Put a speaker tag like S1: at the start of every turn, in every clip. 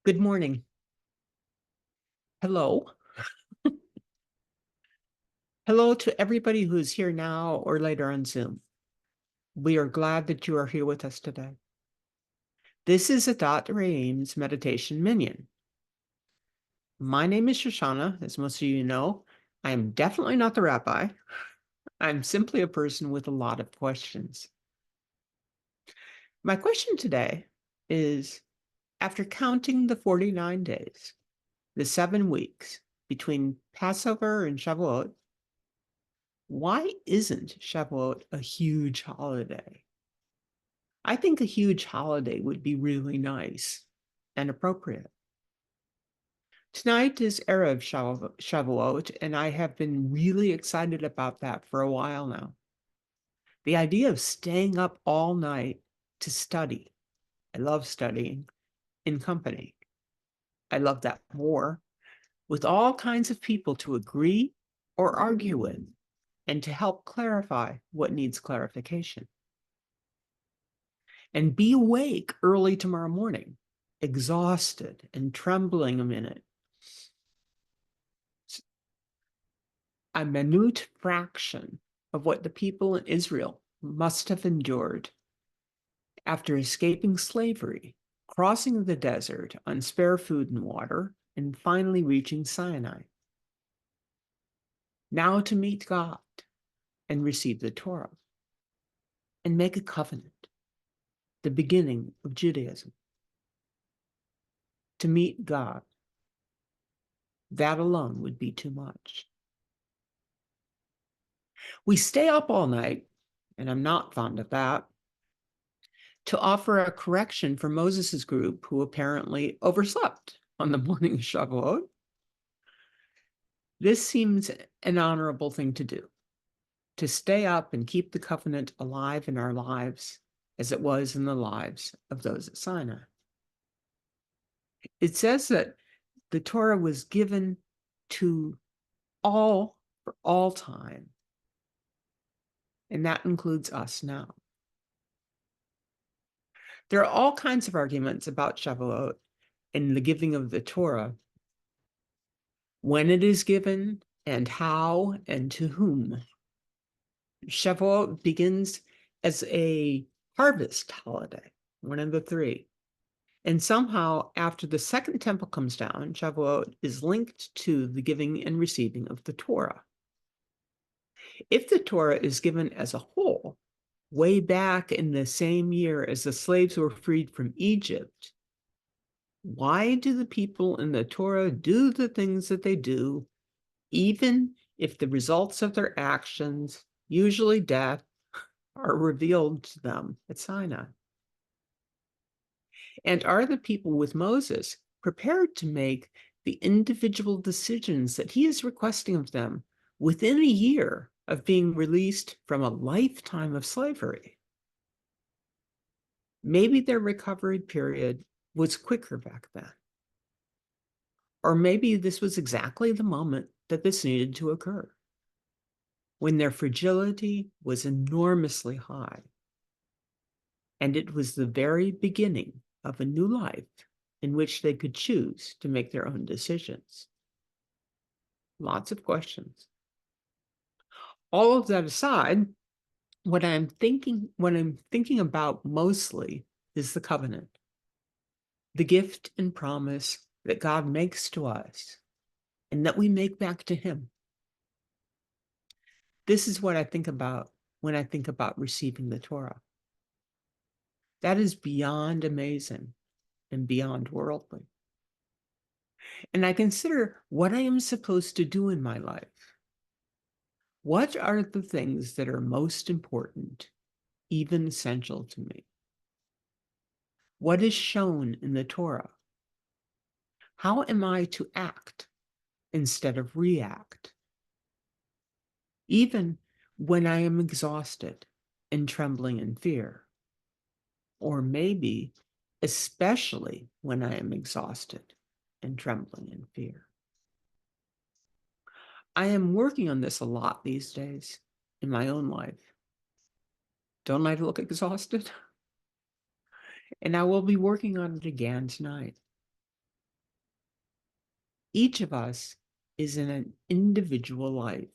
S1: Good morning. Hello. Hello to everybody who's here now or later on Zoom. We are glad that you are here with us today. This is a Dr. Ames meditation Minyan. My name is Shoshana, as most of you know. I am definitely not the rabbi. I'm simply a person with a lot of questions. My question today is, after counting the 49 days, the 7 weeks between Passover and Shavuot, why isn't Shavuot a huge holiday? I think a huge holiday would be really nice and appropriate. Tonight is Erev Shavuot, and I have been really excited about that for a while now. The idea of staying up all night to study. I love studying in company. I love that more, with all kinds of people to agree or argue with, and to help clarify what needs clarification. And be awake early tomorrow morning, exhausted and trembling a minute. A minute fraction of what the people in Israel must have endured after escaping slavery, crossing the desert on spare food and water, and finally reaching Sinai. Now to meet God and receive the Torah and make a covenant, the beginning of Judaism. To meet God, that alone would be too much. We stay up all night, and I'm not fond of that, to offer a correction for Moses's group, who apparently overslept on the morning of Shavuot. This seems an honorable thing to stay up and keep the covenant alive in our lives as it was in the lives of those at Sinai. It says that the Torah was given to all for all time, and that includes us now. There are all kinds of arguments about Shavuot and the giving of the Torah, when it is given and how and to whom. Shavuot begins as a harvest holiday, one of the three. And somehow, after the second temple comes down, Shavuot is linked to the giving and receiving of the Torah. If the Torah is given as a whole, way back in the same year as the slaves were freed from Egypt, why do the people in the Torah do the things that they do, even if the results of their actions, usually death, are revealed to them at Sinai? And are the people with Moses prepared to make the individual decisions that he is requesting of them within a year of being released from a lifetime of slavery? Maybe their recovery period was quicker back then. Or maybe this was exactly the moment that this needed to occur, when their fragility was enormously high. And it was the very beginning of a new life in which they could choose to make their own decisions. Lots of questions. All of that aside, what I'm thinking about mostly is the covenant, the gift and promise that God makes to us and that we make back to him. This is what I think about when I think about receiving the Torah. That is beyond amazing and beyond worldly. And I consider what I am supposed to do in my life. What are the things that are most important, even essential to me? What is shown in the Torah? How am I to act instead of react? Even when I am exhausted and trembling in fear, or maybe especially when I am exhausted and trembling in fear. I am working on this a lot these days in my own life. Don't I look exhausted? And I will be working on it again tonight. Each of us is in an individual life.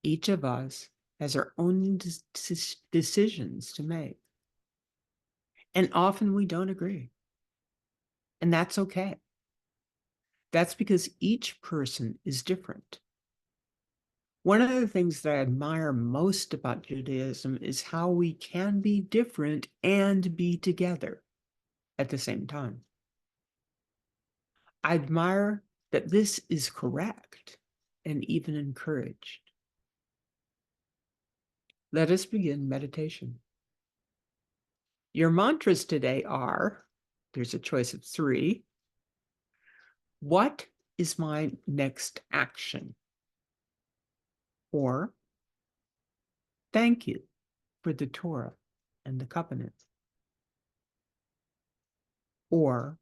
S1: Each of us has our own decisions to make. And often we don't agree. And that's okay. That's because each person is different. One of the things that I admire most about Judaism is how we can be different and be together at the same time. I admire that this is correct and even encouraged. Let us begin meditation. Your mantras today are, there's a choice of 3. What is my next action? Or, thank you for the Torah and the covenant. Or,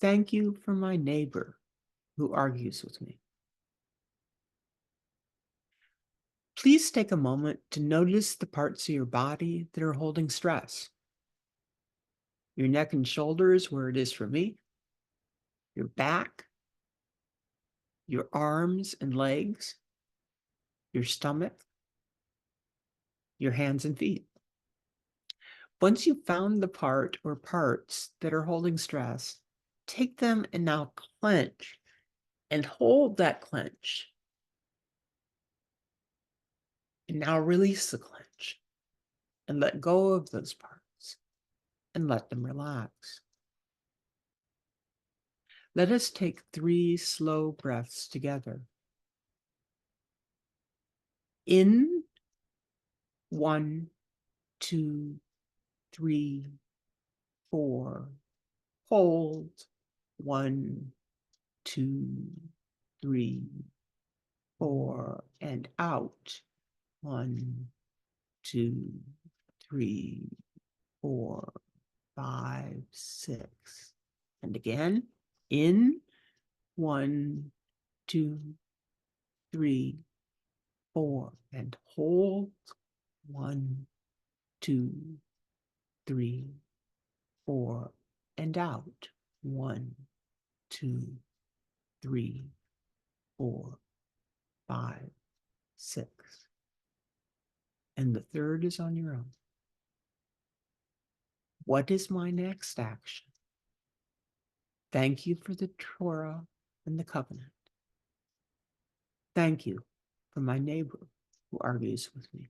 S1: thank you for my neighbor who argues with me. Please take a moment to notice the parts of your body that are holding stress. Your neck and shoulders, where it is for me, your back, your arms and legs, your stomach, your hands and feet. Once you've found the part or parts that are holding stress, take them and now clench and hold that clench. And now release the clench and let go of those parts and let them relax. Let us take 3 slow breaths together. In, 1, 2, 3, 4. Hold, 1, 2, 3, 4. And out, 1, 2, 3, 4, 5, 6. And again, in, 1, 2, 3, 4. And hold, 1, 2, 3, 4. And out, 1, 2, 3, 4, 5, 6. And the third is on your own. What is my next action? Thank you for the Torah and the covenant. Thank you for my neighbor who argues with me.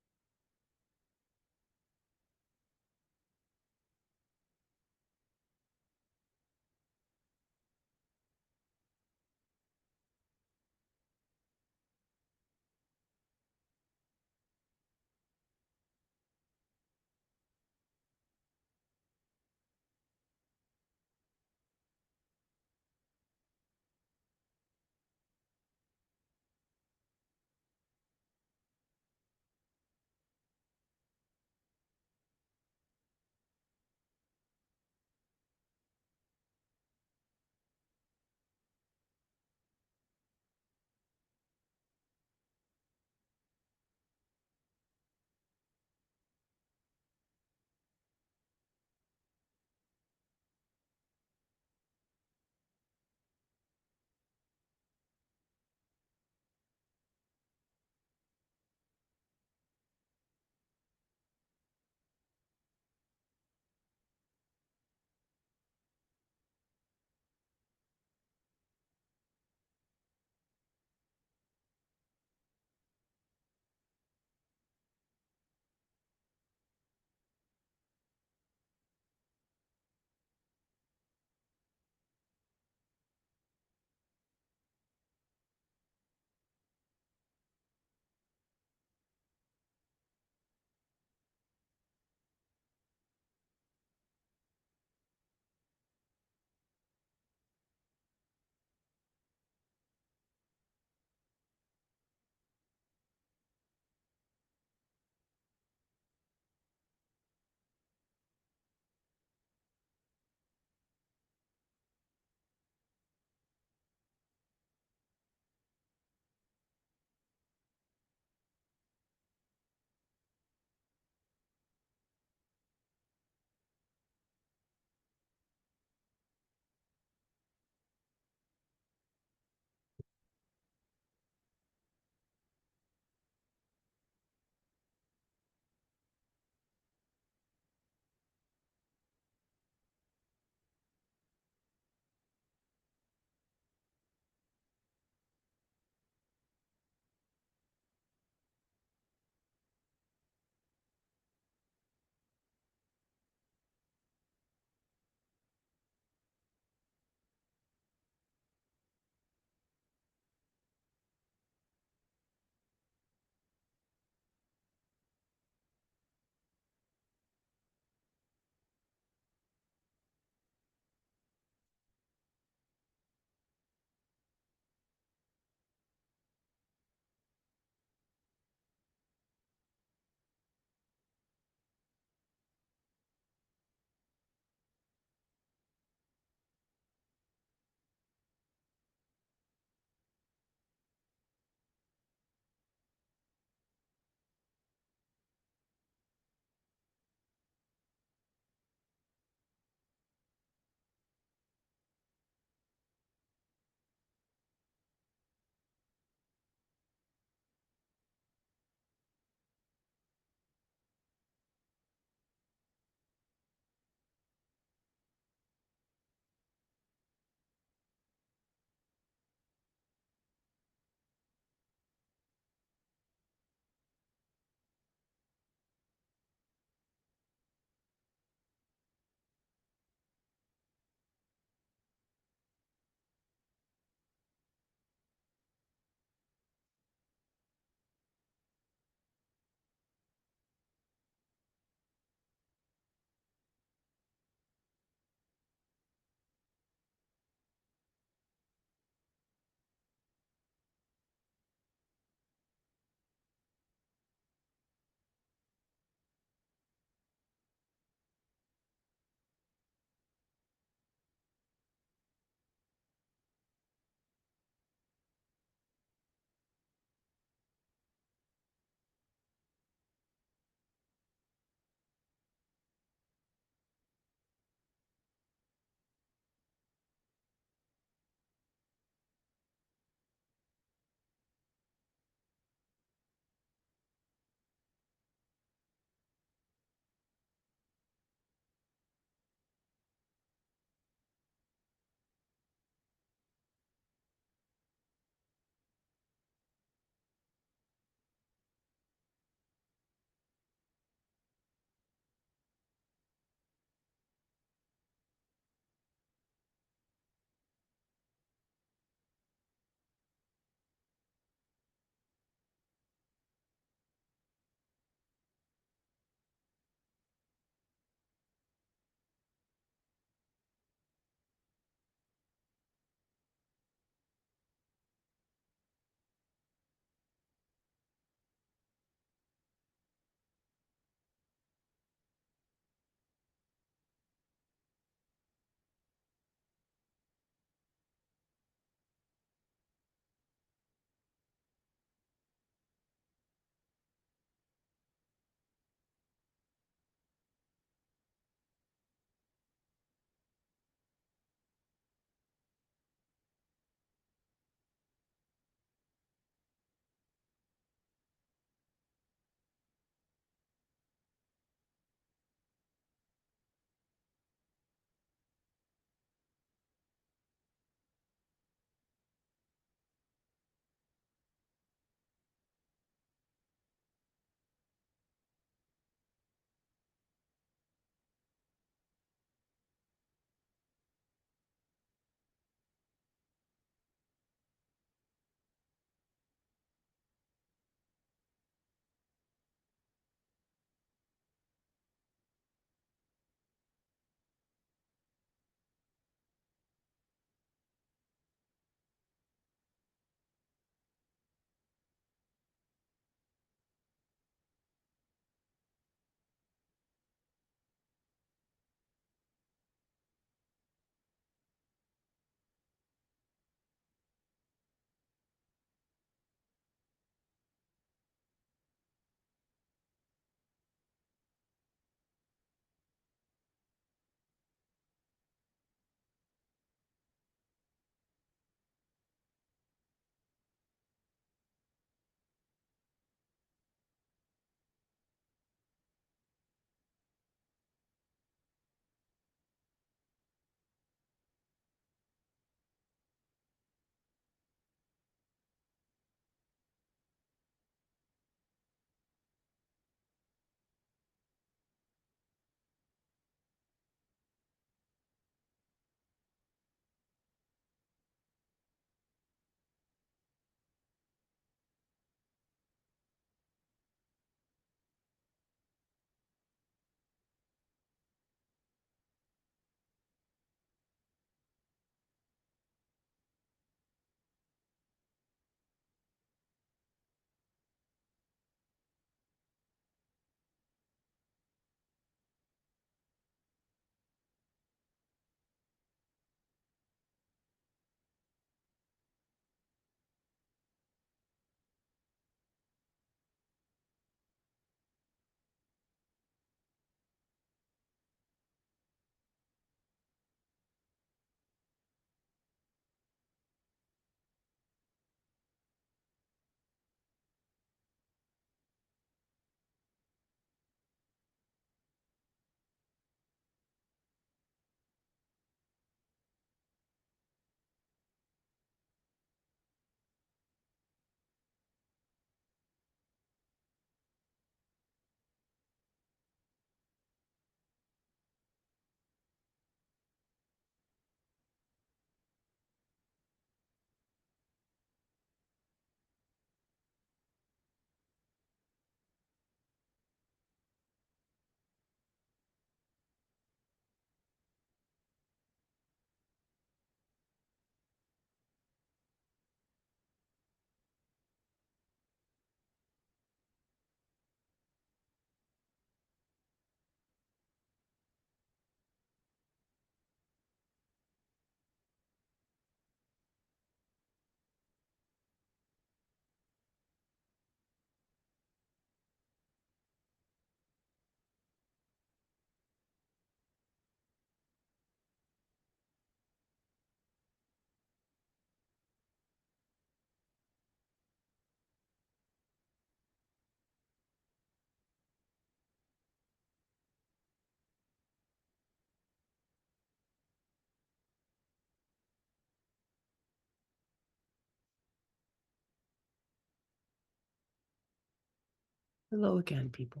S1: Hello again, people.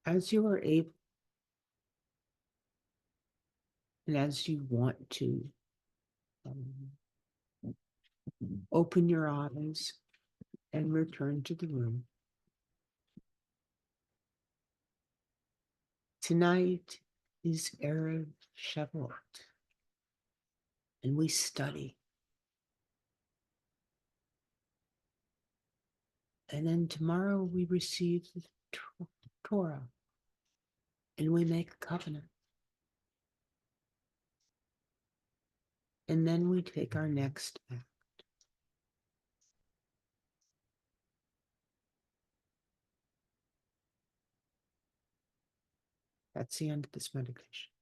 S1: As you are able and as you want to um, open your eyes and return to the room, tonight is Erev Shavuot, and we study. And then tomorrow we receive the Torah, and we make a covenant. And then we take our next act. That's the end of this meditation.